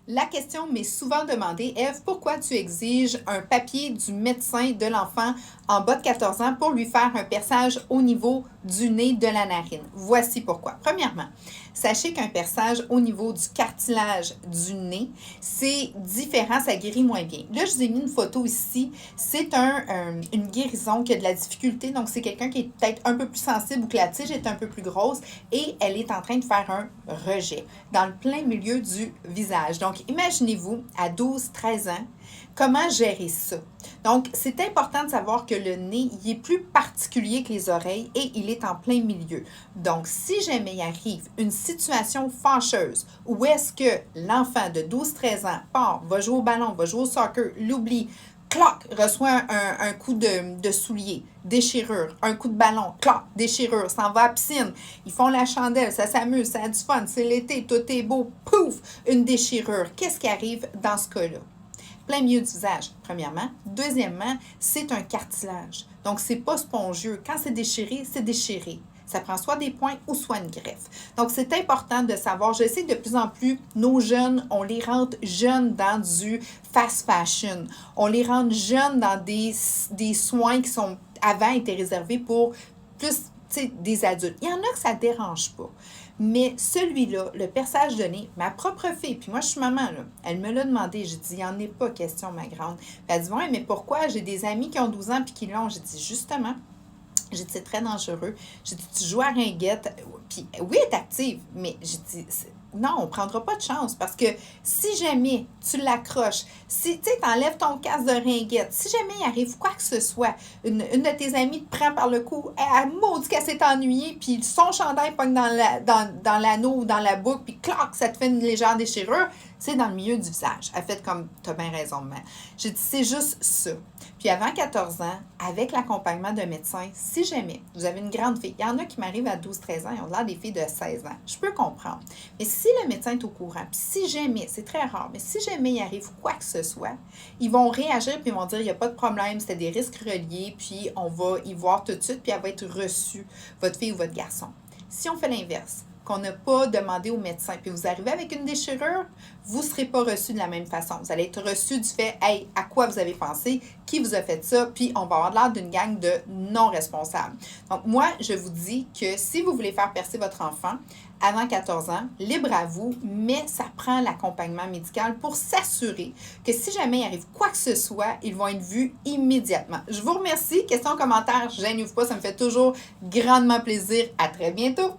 La question m'est souvent demandée, Ève, pourquoi tu exiges un papier du médecin de l'enfant en bas de 14 ans pour lui faire un perçage au niveau du nez, de la narine? Voici pourquoi. Premièrement, sachez qu'un perçage au niveau du cartilage du nez, c'est différent, ça guérit moins bien. Là, je vous ai mis une photo ici. C'est une guérison qui a de la difficulté, donc c'est quelqu'un qui est peut-être un peu plus sensible ou que la tige est un peu plus grosse et elle est en train de faire un rejet dans le plein milieu du visage. Donc, imaginez-vous, à 12-13 ans, comment gérer ça? Donc, c'est important de savoir que le nez, il est plus particulier que les oreilles et il est en plein milieu. Donc, si jamais il arrive une situation fâcheuse où est-ce que l'enfant de 12-13 ans part, va jouer au ballon, va jouer au soccer, l'oublie, cloc, reçoit un coup de soulier, déchirure, un coup de ballon, cloc, déchirure, s'en va à la piscine, ils font la chandelle, ça s'amuse, ça a du fun, c'est l'été, tout est beau, pouf, une déchirure. Qu'est-ce qui arrive dans ce cas-là? Plein milieu du visage, premièrement. Deuxièmement, c'est un cartilage. Donc, c'est pas spongieux. Quand c'est déchiré, c'est déchiré. Ça prend soit des points ou soit une greffe. Donc, c'est important de savoir. Je sais que de plus en plus, nos jeunes, on les rentre jeunes dans du fast fashion. On les rentre jeunes dans des soins qui sont avant étaient réservés pour plus des adultes. Il y en a que ça ne dérange pas. Mais celui-là, le perçage de nez, ma propre fille, puis moi je suis maman, là, elle me l'a demandé, j'ai dit, il n'y en est pas question, ma grande. Puis elle dit, ouais, mais pourquoi? J'ai des amis qui ont 12 ans puis qui l'ont. J'ai dit, justement, j'ai dit, c'est très dangereux. J'ai dit, tu joues à ringuette. Puis oui, elle est active, mais j'ai dit, non, on ne prendra pas de chance parce que si jamais tu l'accroches, si tu enlèves ton casque de ringuette, si jamais il arrive quoi que ce soit, une de tes amies te prend par le cou, elle maudit qu'elle s'est ennuyée, puis son chandail pogne dans l'anneau ou dans la boucle, puis clac, ça te fait une légère déchirure, c'est dans le milieu du visage. Elle fait comme, t'as bien raison, maman. J'ai dit, c'est juste ça. Puis avant 14 ans, avec l'accompagnement d'un médecin, si jamais vous avez une grande fille, il y en a qui m'arrivent à 12-13 ans, ils ont l'air des filles de 16 ans. Je peux comprendre. Mais si le médecin est au courant, puis si jamais, c'est très rare, mais si jamais il arrive quoi que ce soit, ils vont réagir puis ils vont dire, il n'y a pas de problème, c'était des risques reliés, puis on va y voir tout de suite, puis elle va être reçue, votre fille ou votre garçon. Si on fait l'inverse, qu'on n'a pas demandé au médecin, puis vous arrivez avec une déchirure, vous ne serez pas reçu de la même façon. Vous allez être reçu du fait, hey, à quoi vous avez pensé, qui vous a fait ça, puis on va avoir l'air d'une gang de non-responsables. Donc, moi, je vous dis que si vous voulez faire percer votre enfant avant 14 ans, libre à vous, mais ça prend l'accompagnement médical pour s'assurer que si jamais il arrive quoi que ce soit, ils vont être vus immédiatement. Je vous remercie. Questions, commentaires, gênez-vous pas, ça me fait toujours grandement plaisir. À très bientôt!